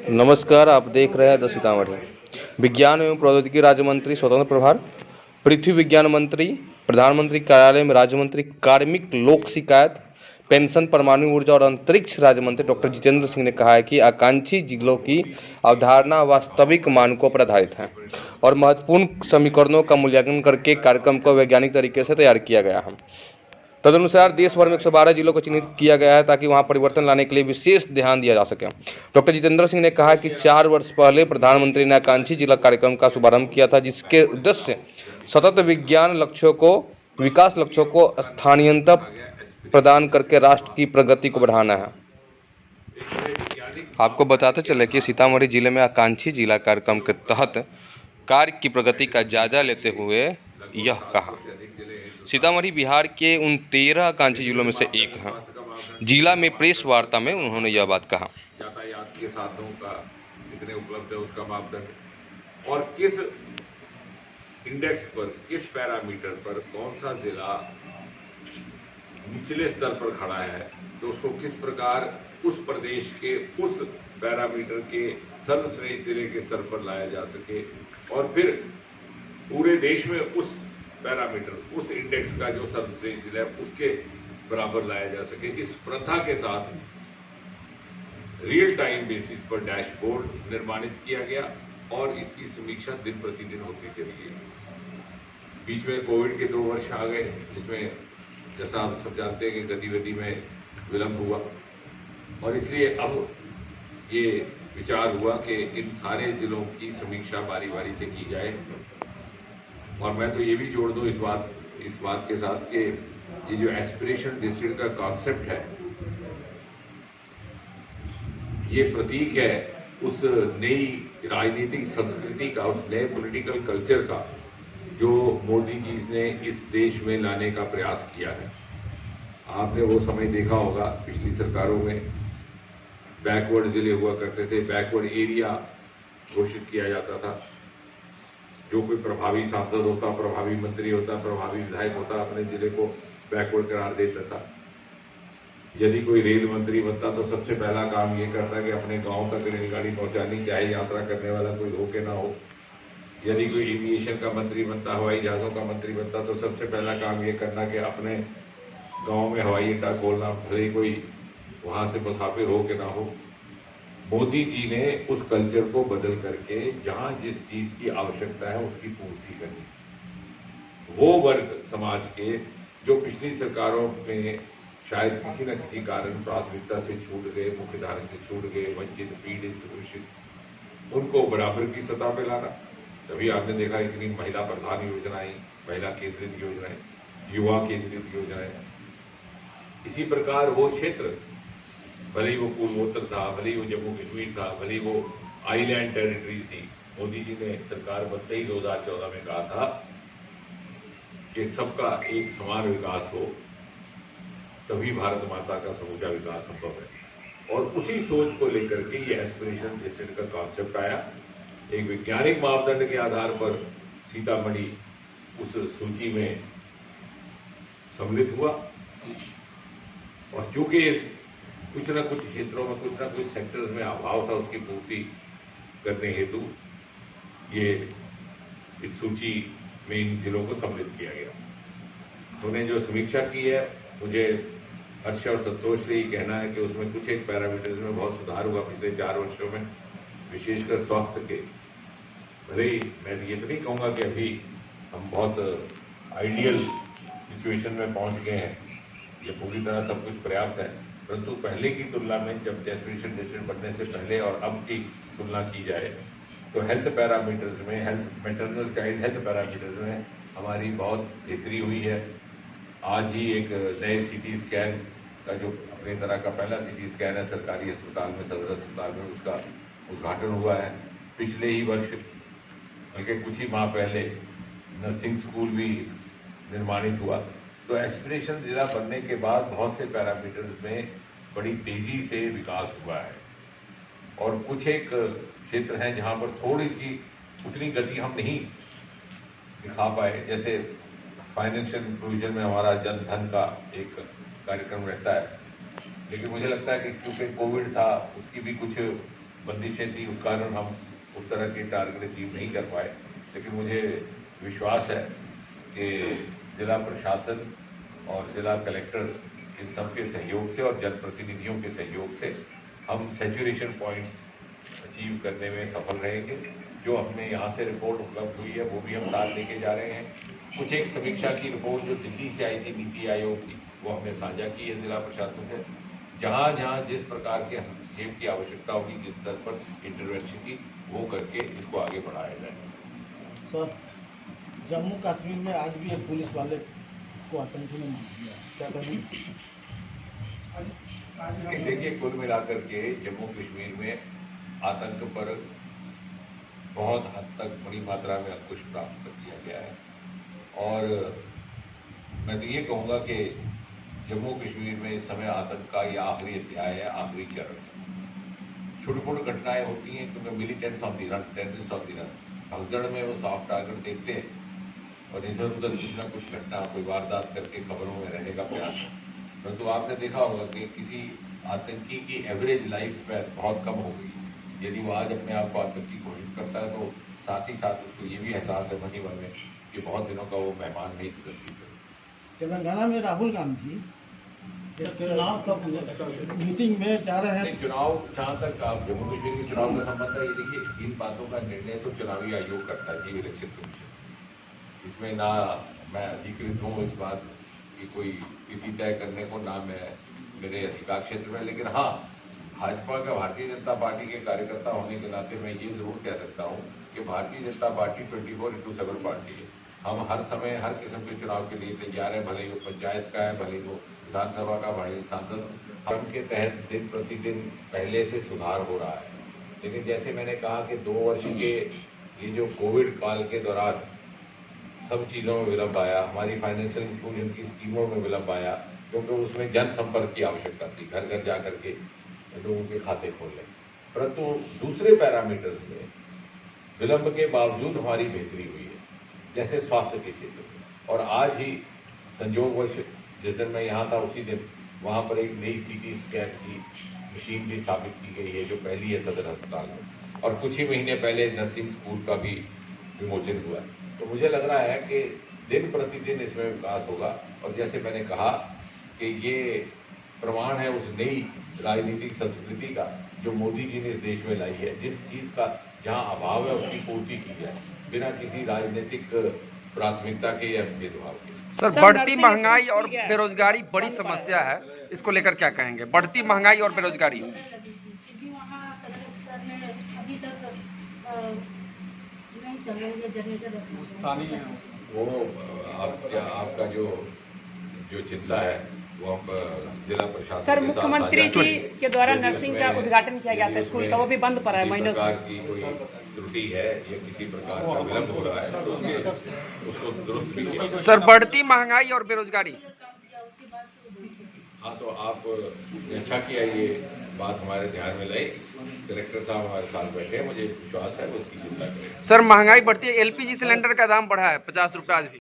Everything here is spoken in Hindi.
नमस्कार, आप देख रहे हैं द सीतामढ़ी। विज्ञान एवं प्रौद्योगिकी राज्य मंत्री स्वतंत्र प्रभार, पृथ्वी विज्ञान मंत्री, प्रधानमंत्री कार्यालय में राज्य मंत्री, कार्मिक लोक शिकायत, पेंशन, परमाणु ऊर्जा और अंतरिक्ष राज्य मंत्री डॉक्टर जितेंद्र सिंह ने कहा है कि आकांक्षी जिलों की अवधारणा वास्तविक मानकों पर आधारित है और महत्वपूर्ण समीकरणों का मूल्यांकन करके कार्यक्रम को वैज्ञानिक तरीके से तैयार किया गया है। तदनुसार देश भर में 112 जिलों को चिन्हित किया गया है ताकि वहां परिवर्तन लाने के लिए विशेष ध्यान दिया जा सके। डॉक्टर जितेंद्र सिंह ने कहा कि 4 वर्ष पहले प्रधानमंत्री ने आकांक्षी जिला कार्यक्रम का शुभारंभ किया था, जिसके उद्देश्य सतत विज्ञान लक्ष्यों को विकास लक्ष्यों को स्थानीयता प्रदान करके राष्ट्र की प्रगति को बढ़ाना है। आपको बताते चले कि सीतामढ़ी जिले में आकांक्षी जिला कार्यक्रम के तहत कार्य की प्रगति का जायजा लेते हुए यह कहा। सीतामढ़ी बिहार के उन 13 आकांक्षी जिलों में से एक है। जिला में प्रेस वार्ता में उन्होंने यह बात कहा। यातायात के साधनों का कितने उपलब्ध है उसका मापदंड और किस इंडेक्स पर, किस पैरामीटर पर कौन सा जिला निचले स्तर पर खड़ा है, तो उसको किस प्रकार उस प्रदेश के उस पैरामीटर के सर्वश्रेष्ठ जिले के स्तर पर लाया जा सके और फिर पूरे देश में उस पैरामीटर, उस इंडेक्स का जो सर्वश्रेष्ठ जिला है उसके बराबर लाया जा सके। इस प्रथा के साथ रियल टाइम बेसिस पर डैशबोर्ड निर्माणित किया गया और इसकी समीक्षा दिन प्रतिदिन होती चली गई। बीच में कोविड के 2 वर्ष आ गए, जिसमें जैसा आप सब जानते हैं कि गतिविधि में विलंब हुआ और इसलिए अब ये विचार हुआ कि इन सारे जिलों की समीक्षा बारी बारी से की जाए। और मैं तो ये भी जोड़ दूं इस बात के साथ कि ये जो एस्पिरेशन डिस्ट्रिक्ट का कॉन्सेप्ट है, ये प्रतीक है उस नई राजनीतिक संस्कृति का, उस नए पॉलिटिकल कल्चर का जो मोदी जी ने इस देश में लाने का प्रयास किया है। आपने वो समय देखा होगा, पिछली सरकारों में बैकवर्ड जिले हुआ करते थे, बैकवर्ड एरिया घोषित किया जाता था। जो कोई प्रभावी सांसद होता, प्रभावी मंत्री होता, प्रभावी विधायक होता, अपने जिले को बैकवर्ड करार देता था। यदि कोई रेल मंत्री बनता तो सबसे पहला काम ये करता कि अपने गांव तक रेलगाड़ी पहुंचानी, चाहे यात्रा करने वाला कोई हो के ना हो। यदि कोई एविएशन का मंत्री बनता, हवाई जहाजों का मंत्री बनता, तो सबसे पहला काम ये करना कि अपने गाँव में हवाई अड्डा खोलना, भले ही कोई वहां से मुसाफिर हो के ना हो। मोदी जी ने उस कल्चर को बदल करके जहां जिस चीज की आवश्यकता है उसकी पूर्ति करनी। वो वर्ग समाज के जो पिछली सरकारों में शायद किसी न किसी कारण प्राथमिकता से छूट गए, मुख्यधारा से छूट गए, वंचित, पीड़ित, दूषित, उनको बराबर की सतह पे लाना। तभी आपने देखा इतनी महिला प्रधान योजनाएं, महिला केंद्रित योजनाएं, युवा केंद्रित योजनाएं। इसी प्रकार वो क्षेत्र, भले ही वो पूर्वोत्तर था, भले ही वो जम्मू कश्मीर था, भले ही वो आइलैंड टेरिटरीज थी, मोदी जी ने सरकार बनते ही 2014 में कहा था कि सबका एक समान विकास हो, तभी भारत माता का समूचा विकास संभव है। और उसी सोच को लेकर के ये एस्पिरेशन डिस्ट्रिक्ट का कॉन्सेप्ट आया। एक वैज्ञानिक मापदंड के आधार पर सीतामढ़ी उस सूची में सम्मिलित हुआ और चूंकि कुछ न कुछ क्षेत्रों में, कुछ न कुछ सेक्टर्स में अभाव था, उसकी पूर्ति करने हेतु ये इस सूची में इन जिलों को सम्मिलित किया गया। उन्होंने जो समीक्षा की है, मुझे हर्ष और संतोष से ही कहना है कि उसमें कुछ एक पैरामीटर्स में बहुत सुधार हुआ पिछले 4 वर्षों में, विशेषकर स्वास्थ्य के। भले ही मैं ये तो नहीं कहूँगा कि अभी हम बहुत आइडियल सिचुएशन में पहुँच गए हैं, ये पूरी तरह सब कुछ पर्याप्त है, परंतु पहले की तुलना में, जब एस्पिरेशन डिस्ट्रिक्ट बनने से पहले और अब की तुलना की जाए, तो हेल्थ पैरामीटर्स में, health maternal child health parameters में हमारी बहुत बेहतरी हुई है। आज ही एक नए सीटी स्कैन का जो अपनी तरह का पहला सीटी स्कैन है सरकारी अस्पताल में, सदर अस्पताल में, उसका उद्घाटन हुआ है। पिछले ही वर्ष, बल्कि कुछ ही माह पहले, नर्सिंग स्कूल भी निर्माणित हुआ। तो एस्पिरेशन जिला बनने के बाद बहुत से पैरामीटर्स में बड़ी तेजी से विकास हुआ है और कुछ एक क्षेत्र हैं जहां पर थोड़ी सी उतनी गति हम नहीं दिखा पाए। जैसे फाइनेंशियल इंक्लूजन में हमारा जन धन का एक कार्यक्रम रहता है, लेकिन मुझे लगता है कि क्योंकि कोविड था, उसकी भी कुछ बंदिशें थी, उस कारण हम उस तरह के टारगेट अचीव नहीं कर पाए। लेकिन मुझे विश्वास है कि जिला प्रशासन और जिला कलेक्टर इन सब के सहयोग से और जनप्रतिनिधियों के सहयोग से हम सैचुरेशन पॉइंट्स अचीव करने में सफल रहेंगे। जो हमें यहाँ से रिपोर्ट उपलब्ध हुई है वो भी हम साथ लेके जा रहे हैं। कुछ एक समीक्षा की रिपोर्ट जो दिल्ली से आई थी नीति आयोग की, वो हमने साझा की है जिला प्रशासन से। जहाँ जहाँ जिस प्रकार के हस्तक्षेप की आवश्यकता होगी, जिस स्तर पर इंटरवेंशन की, वो करके इसको आगे बढ़ाया जाए। सर, जम्मू कश्मीर में आज भी एक पुलिस वाले को आतंकी ने मार दिया, क्या कहेंगे? देखिए, कुल मिलाकर के जम्मू कश्मीर में आतंक पर बहुत हद तक बड़ी मात्रा में अंकुश प्राप्त कर दिया गया है। और मैं तो ये कहूँगा कि जम्मू कश्मीर में इस समय आतंक का ये आखिरी अध्याय है, आखिरी चरण है। छोटी मोटी घटनाएं होती हैं क्योंकि militants on the run, terrorist on the run, भगदड़ में वो सॉफ्ट टारगेट देखते हैं और इधर उधर कुछ ना कुछ घटना, कोई वारदात करके खबरों में रहने का प्रयास है। परंतु आपने देखा होगा कि किसी आतंकी की एवरेज लाइफ स्पैन बहुत कम हो गई। यदि वो आज अपने आप को आतंकी घोषित करता है तो साथ ही साथ उसको ये भी एहसास है मन ही मन में कि बहुत दिनों का वो मेहमान नहीं सुधरती। तेलंगाना में राहुल गांधी चुनाव मीटिंग में जा रहे हैं। चुनाव, जहाँ तक आप जम्मू कश्मीर के चुनाव का संबंध है, ये देखिए इन बातों का निर्णय तो चुनावी आयोग करता है, चीफ इलेक्शन कमीशन। इसमें ना मैं अधिकृत हूँ इस बात की कोई तिथि तय करने को, ना मैं मेरे अधिकार क्षेत्र में। लेकिन हाँ, भाजपा का, भारतीय जनता पार्टी के कार्यकर्ता होने के नाते मैं ये जरूर कह सकता हूँ कि भारतीय जनता पार्टी 24/7 पार्टी है। हम हर समय हर किस्म के चुनाव के लिए तैयार है, भले ही वो पंचायत का है, भले ही वो विधानसभा का, भले ही सांसद। हम के तहत दिन प्रतिदिन पहले से सुधार हो रहा है। लेकिन जैसे मैंने कहा कि 2 वर्ष के ये जो कोविड काल के दौरान सब चीज़ों में विलम्ब आया, हमारी फाइनेंशियल इंक्लूजन की स्कीमों में विलम्ब आया, क्योंकि उसमें जनसंपर्क की आवश्यकता थी, घर घर जा करके लोगों के खाते खोलने। परंतु दूसरे पैरामीटर्स में विलम्ब के बावजूद हमारी बेहतरी हुई है, जैसे स्वास्थ्य के क्षेत्र में। और आज ही संयोगवश जिस दिन मैं यहाँ था उसी दिन वहाँ पर एक नई CT स्कैन की मशीन भी स्थापित की गई है, जो पहली है सदर अस्पताल में। और कुछ ही महीने पहले नर्सिंग स्कूल का भी विमोचन हुआ है। तो मुझे लग रहा है कि दिन प्रतिदिन इसमें विकास होगा। और जैसे मैंने कहा कि ये प्रमाण है उस नई राजनीतिक संस्कृति का जो मोदी जी ने इस देश में लाई है। जिस चीज़ का जहाँ अभाव है उसकी पूर्ति की जाए, बिना किसी राजनीतिक प्राथमिकता के या भेदभाव के। सर, बढ़ती महंगाई और बेरोजगारी बड़ी समस्या है, इसको लेकर क्या कहेंगे? बढ़ती महंगाई और बेरोजगारी। वहाँ सदर अस्पताल में अभी तक नहीं चल रही है जनरेटर। वो आपका जो चिंता है वो हम जिला प्रशासन सर, के साथ मुख्यमंत्री साझा जी करेंगे। के द्वारा यदि नर्सिंग उसमें- का उद्घाटन किया गया था यदि स्कूल उसमें का, वो भी बंद पड़ा है किसी महीनों प्रकार से। की कोई त्रुटि है या किसी प्रकार का विलम्ब हो रहा है तो उसको दुरुस्त भी किया जाए। सर, बढ़ती महंगाई और बेरोजगारी। हाँ, तो आप अच्छा किया ये बात हमारे ध्यान में लाई। डायरेक्टर साहब हमारे साथ बैठे हैं, मुझे विश्वास है वो उसकी चिंता करेंगे। सर, महंगाई बढ़ती है, LPG सिलेंडर का दाम बढ़ा है 50 रुपये आज भी।